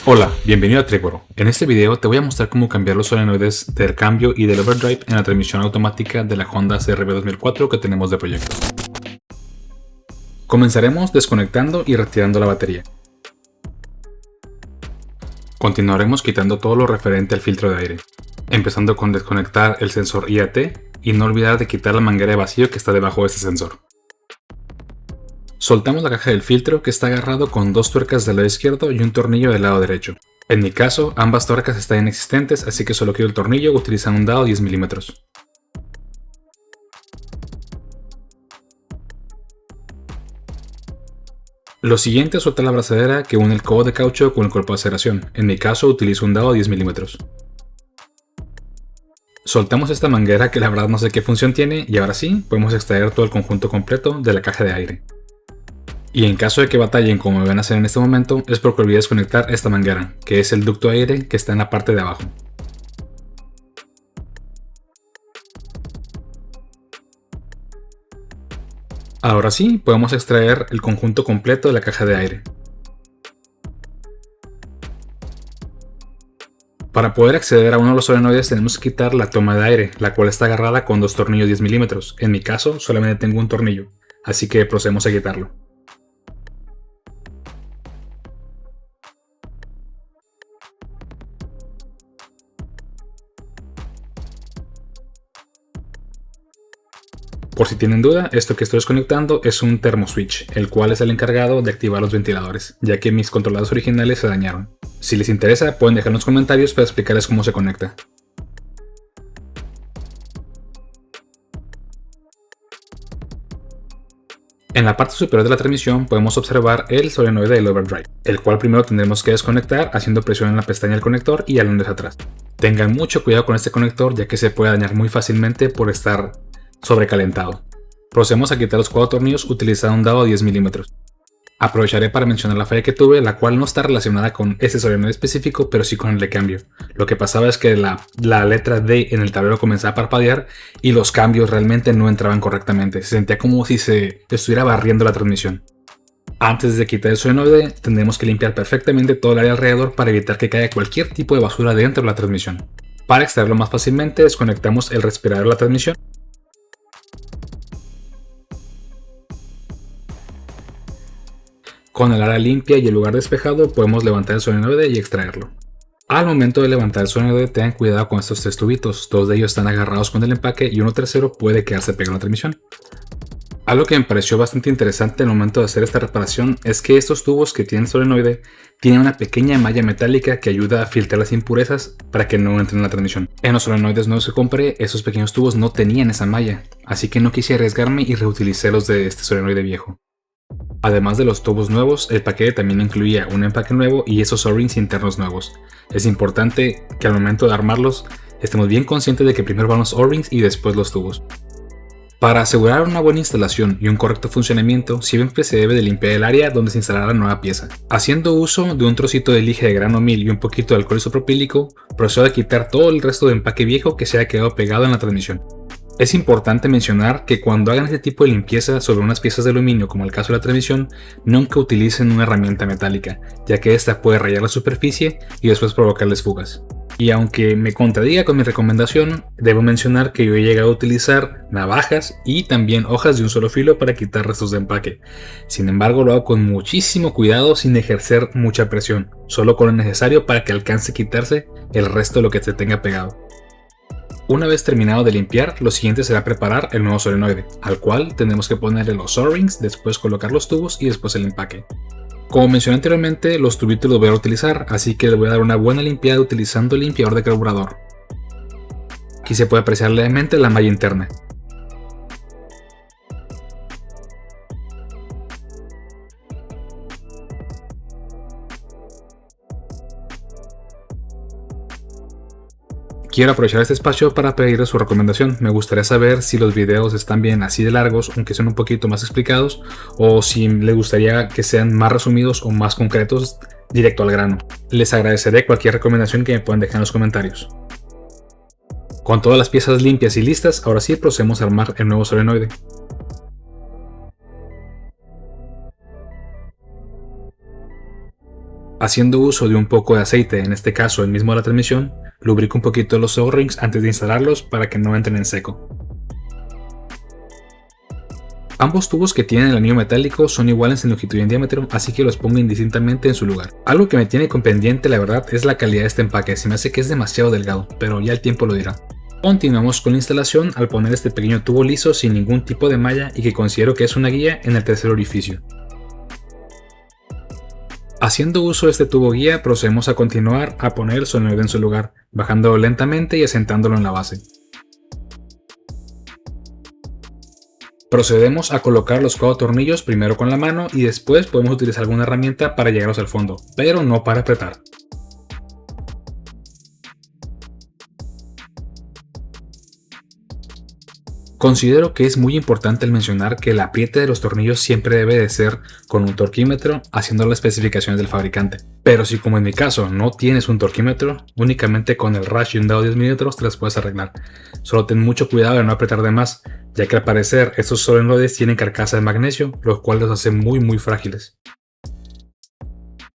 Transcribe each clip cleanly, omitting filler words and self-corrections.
Hola, bienvenido a Trekboro. En este video te voy a mostrar cómo cambiar los solenoides del cambio y del overdrive en la transmisión automática de la Honda CR-V 2004 que tenemos de proyecto. Comenzaremos desconectando y retirando la batería. Continuaremos quitando todo lo referente al filtro de aire, empezando con desconectar el sensor IAT y no olvidar de quitar la manguera de vacío que está debajo de este sensor. Soltamos la caja del filtro que está agarrado con dos tuercas del lado izquierdo y un tornillo del lado derecho. En mi caso, ambas tuercas están inexistentes, así que solo quiero el tornillo utilizando un dado 10 mm. Lo siguiente es soltar la abrazadera que une el cobo de caucho con el cuerpo de aceleración. En mi caso utilizo un dado 10 mm. Soltamos esta manguera que la verdad no sé qué función tiene y ahora sí podemos extraer todo el conjunto completo de la caja de aire. Y en caso de que batallen como me van a hacer en este momento, es porque olvidé desconectar esta manguera, que es el ducto de aire que está en la parte de abajo. Ahora sí, podemos extraer el conjunto completo de la caja de aire. Para poder acceder a uno de los solenoides tenemos que quitar la toma de aire, la cual está agarrada con dos tornillos 10 mm. En mi caso solamente tengo un tornillo, así que procedemos a quitarlo. Por si tienen duda, esto que estoy desconectando es un termoswitch, el cual es el encargado de activar los ventiladores, ya que mis controladores originales se dañaron. Si les interesa, pueden dejar en los comentarios para explicarles cómo se conecta. En la parte superior de la transmisión podemos observar el solenoide del overdrive, el cual primero tendremos que desconectar haciendo presión en la pestaña del conector y jalando hacia atrás. Tengan mucho cuidado con este conector ya que se puede dañar muy fácilmente por estar sobrecalentado. Procedemos a quitar los 4 tornillos utilizando un dado de 10 mm. Aprovecharé para mencionar la falla que tuve, la cual no está relacionada con ese solenoide específico, pero sí con el de cambio. Lo que pasaba es que la letra D en el tablero comenzaba a parpadear y los cambios realmente no entraban correctamente. Se sentía como si se estuviera barriendo la transmisión. Antes de quitar el solenoide, tendremos que limpiar perfectamente todo el área alrededor para evitar que caiga cualquier tipo de basura dentro de la transmisión. Para extraerlo más fácilmente, desconectamos el respirador de la transmisión. Con el área limpia y el lugar despejado podemos levantar el solenoide y extraerlo. Al momento de levantar el solenoide tengan cuidado con estos 3 tubitos, 2 de ellos están agarrados con el empaque y uno tercero puede quedarse pegado a la transmisión. Algo que me pareció bastante interesante al momento de hacer esta reparación es que estos tubos que tienen el solenoide tienen una pequeña malla metálica que ayuda a filtrar las impurezas para que no entren en la transmisión. En los solenoides nuevos que compré, esos pequeños tubos no tenían esa malla, así que no quise arriesgarme y reutilicé los de este solenoide viejo. Además de los tubos nuevos, el paquete también incluía un empaque nuevo y esos O-rings internos nuevos. Es importante que al momento de armarlos estemos bien conscientes de que primero van los O-rings y después los tubos. Para asegurar una buena instalación y un correcto funcionamiento, siempre se debe de limpiar el área donde se instalará la nueva pieza. Haciendo uso de un trocito de lija de grano 1000 y un poquito de alcohol isopropílico, procedo a quitar todo el resto de empaque viejo que se haya quedado pegado en la transmisión. Es importante mencionar que cuando hagan este tipo de limpieza sobre unas piezas de aluminio como el caso de la transmisión, nunca utilicen una herramienta metálica, ya que esta puede rayar la superficie y después provocarles fugas. Y aunque me contradiga con mi recomendación, debo mencionar que yo he llegado a utilizar navajas y también hojas de un solo filo para quitar restos de empaque. Sin embargo, lo hago con muchísimo cuidado sin ejercer mucha presión, solo con lo necesario para que alcance a quitarse el resto de lo que se tenga pegado. Una vez terminado de limpiar, lo siguiente será preparar el nuevo solenoide, al cual tendremos que ponerle los O-rings, después colocar los tubos y después el empaque. Como mencioné anteriormente, los tubitos los voy a utilizar, así que les voy a dar una buena limpiada utilizando el limpiador de carburador. Aquí se puede apreciar levemente la malla interna. Quiero aprovechar este espacio para pedirles su recomendación. Me gustaría saber si los videos están bien así de largos, aunque sean un poquito más explicados, o si les gustaría que sean más resumidos o más concretos, directo al grano. Les agradeceré cualquier recomendación que me puedan dejar en los comentarios. Con todas las piezas limpias y listas, ahora sí procedemos a armar el nuevo solenoide. Haciendo uso de un poco de aceite, en este caso el mismo de la transmisión, lubrico un poquito los O-rings antes de instalarlos para que no entren en seco. Ambos tubos que tienen el anillo metálico son iguales en longitud y en diámetro, así que los pongo indistintamente en su lugar. Algo que me tiene con pendiente, la verdad, es la calidad de este empaque. Se me hace que es demasiado delgado, pero ya el tiempo lo dirá. Continuamos con la instalación al poner este pequeño tubo liso sin ningún tipo de malla y que considero que es una guía en el tercer orificio. Haciendo uso de este tubo guía, procedemos a continuar a poner el solenoide en su lugar, bajándolo lentamente y asentándolo en la base. Procedemos a colocar los 4 tornillos primero con la mano y después podemos utilizar alguna herramienta para llegarlos al fondo, pero no para apretar. Considero que es muy importante el mencionar que el apriete de los tornillos siempre debe de ser con un torquímetro haciendo las especificaciones del fabricante. Pero si como en mi caso no tienes un torquímetro, únicamente con el rash y un dado de 10 milímetros te las puedes arreglar. Solo ten mucho cuidado de no apretar de más, ya que al parecer estos solenoides tienen carcasa de magnesio, lo cual los hace muy frágiles.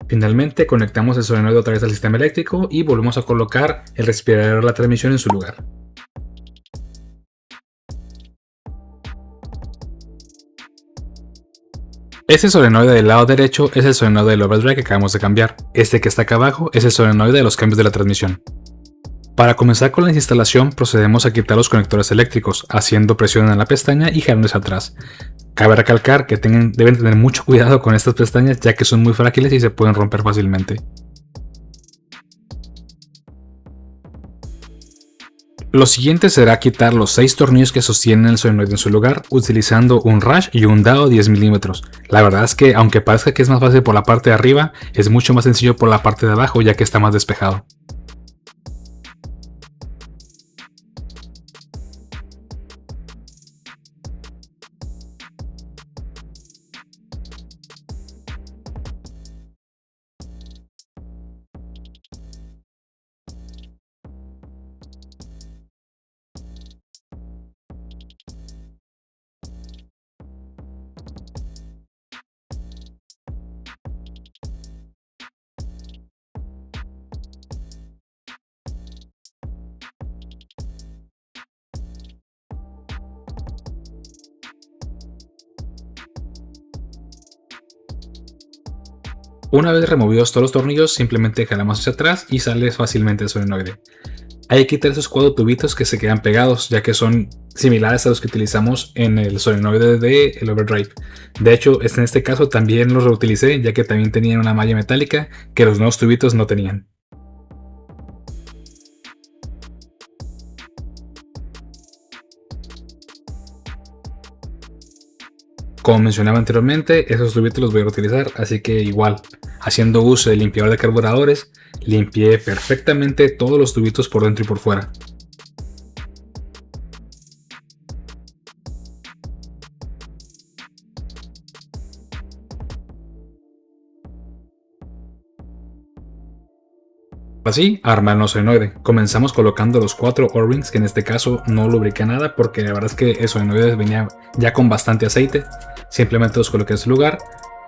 Finalmente conectamos el solenoide otra vez al sistema eléctrico y volvemos a colocar el respirador de la transmisión en su lugar. Este solenoide del lado derecho es el solenoide del overdrive que acabamos de cambiar. Este que está acá abajo es el solenoide de los cambios de la transmisión. Para comenzar con la instalación procedemos a quitar los conectores eléctricos, haciendo presión en la pestaña y jalándoles atrás. Cabe recalcar que deben tener mucho cuidado con estas pestañas ya que son muy frágiles y se pueden romper fácilmente. Lo siguiente será quitar los 6 tornillos que sostienen el solenoide en su lugar utilizando un rash y un dado 10 milímetros. La verdad es que aunque parezca que es más fácil por la parte de arriba, es mucho más sencillo por la parte de abajo ya que está más despejado. Una vez removidos todos los tornillos, simplemente jalamos hacia atrás y sale fácilmente el solenoide. Hay que quitar esos 4 tubitos que se quedan pegados, ya que son similares a los que utilizamos en el solenoide del overdrive. De hecho, en este caso también los reutilicé, ya que también tenían una malla metálica que los nuevos tubitos no tenían. Como mencionaba anteriormente, esos tubitos los voy a reutilizar, así que igual, haciendo uso del limpiador de carburadores, limpié perfectamente todos los tubitos por dentro y por fuera. Así, armar el solenoide. Comenzamos colocando los 4 O-rings, que en este caso no lubriqué nada porque la verdad es que el solenoide venía ya con bastante aceite. Simplemente los coloqué en su lugar.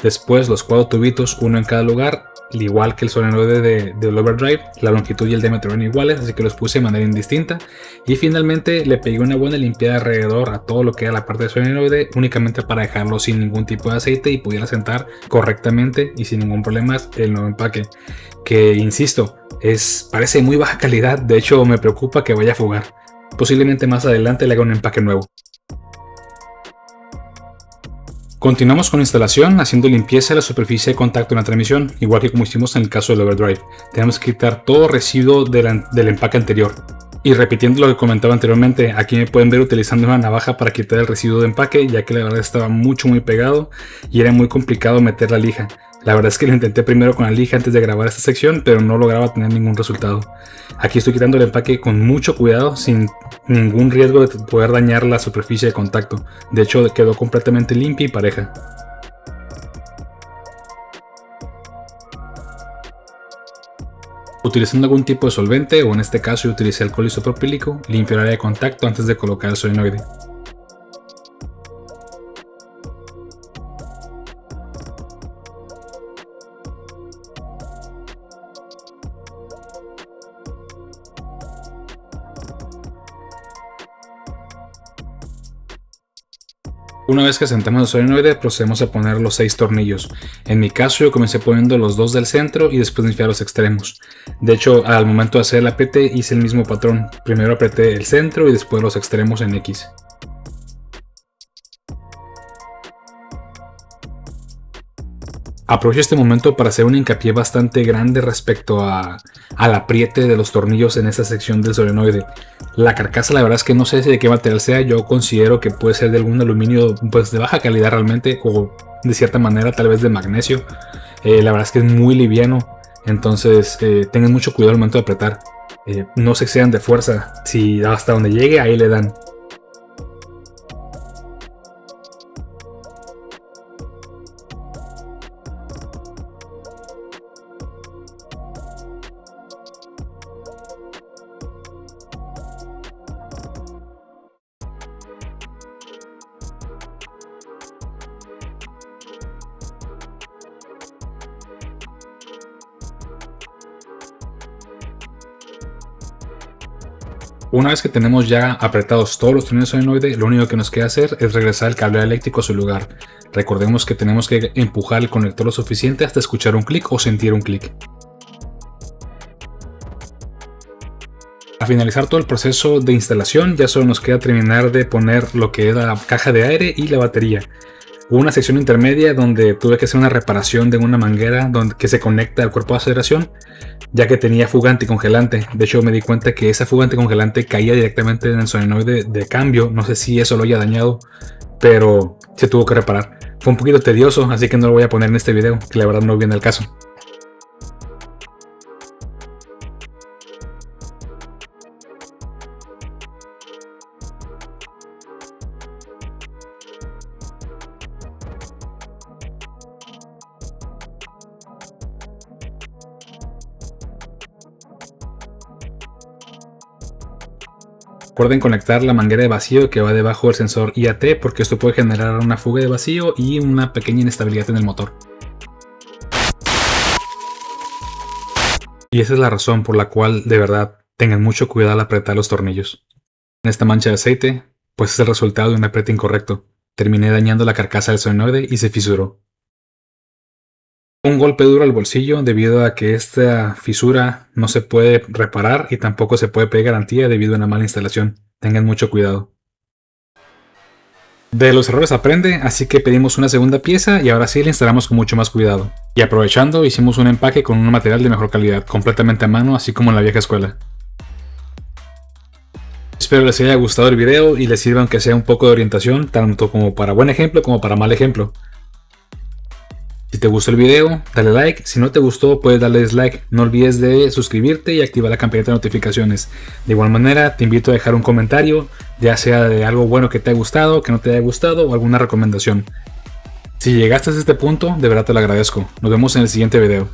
Después los 4 tubitos, uno en cada lugar, al igual que el solenoide del overdrive. La longitud y el diámetro eran iguales, así que los puse de manera indistinta. Y finalmente le pegué una buena limpiada alrededor a todo lo que era la parte del solenoide, únicamente para dejarlo sin ningún tipo de aceite y pudiera sentar correctamente y sin ningún problema el nuevo empaque. Que insisto, parece muy baja calidad, de hecho me preocupa que vaya a fugar. Posiblemente más adelante le haga un empaque nuevo. Continuamos con la instalación haciendo limpieza de la superficie de contacto en la transmisión, igual que como hicimos en el caso del overdrive. Tenemos que quitar todo residuo del empaque anterior. Y repitiendo lo que comentaba anteriormente, aquí me pueden ver utilizando una navaja para quitar el residuo de empaque, ya que la verdad estaba muy pegado y era muy complicado meter la lija. La verdad es que lo intenté primero con la lija antes de grabar esta sección, pero no lograba tener ningún resultado. Aquí estoy quitando el empaque con mucho cuidado, sin ningún riesgo de poder dañar la superficie de contacto. De hecho, quedó completamente limpia y pareja. Utilizando algún tipo de solvente, o en este caso yo utilicé alcohol isopropílico, limpio el área de contacto antes de colocar el solenoide. Una vez que asentamos el solenoide, procedemos a poner los 6 tornillos. En mi caso yo comencé poniendo los 2 del centro y después me fui a los extremos. De hecho, al momento de hacer el apriete hice el mismo patrón. Primero apreté el centro y después los extremos en X. Aprovecho este momento para hacer un hincapié bastante grande respecto al apriete de los tornillos en esta sección del solenoide. La carcasa, la verdad es que no sé de qué material sea, yo considero que puede ser de algún aluminio pues de baja calidad realmente, o de cierta manera tal vez de magnesio. La verdad es que es muy liviano, entonces tengan mucho cuidado al momento de apretar. No se excedan de fuerza, si hasta donde llegue ahí le dan. Una vez que tenemos ya apretados todos los tornillos solenoide, lo único que nos queda hacer es regresar el cable eléctrico a su lugar. Recordemos que tenemos que empujar el conector lo suficiente hasta escuchar un clic o sentir un clic. Al finalizar todo el proceso de instalación, ya solo nos queda terminar de poner lo que es la caja de aire y la batería. Hubo una sección intermedia donde tuve que hacer una reparación de una manguera que se conecta al cuerpo de aceleración, ya que tenía fuga anticongelante. De hecho, me di cuenta que esa fuga anticongelante caía directamente en el solenoide de cambio. No sé si eso lo haya dañado, pero se tuvo que reparar. Fue un poquito tedioso, así que no lo voy a poner en este video, que la verdad no viene al caso. Recuerden conectar la manguera de vacío que va debajo del sensor IAT, porque esto puede generar una fuga de vacío y una pequeña inestabilidad en el motor. Y esa es la razón por la cual de verdad tengan mucho cuidado al apretar los tornillos. En esta mancha de aceite, pues es el resultado de un apriete incorrecto. Terminé dañando la carcasa del solenoide y se fisuró. Un golpe duro al bolsillo debido a que esta fisura no se puede reparar y tampoco se puede pedir garantía debido a una mala instalación. Tengan mucho cuidado. De los errores aprende, así que pedimos una segunda pieza y ahora sí la instalamos con mucho más cuidado. Y aprovechando, hicimos un empaque con un material de mejor calidad, completamente a mano, así como en la vieja escuela. Espero les haya gustado el video y les sirva aunque sea un poco de orientación, tanto como para buen ejemplo como para mal ejemplo. Si te gustó el video, dale like. Si no te gustó, puedes darle dislike. No olvides de suscribirte y activar la campanita de notificaciones. De igual manera, te invito a dejar un comentario, ya sea de algo bueno que te haya gustado, que no te haya gustado o alguna recomendación. Si llegaste a este punto, de verdad te lo agradezco. Nos vemos en el siguiente video.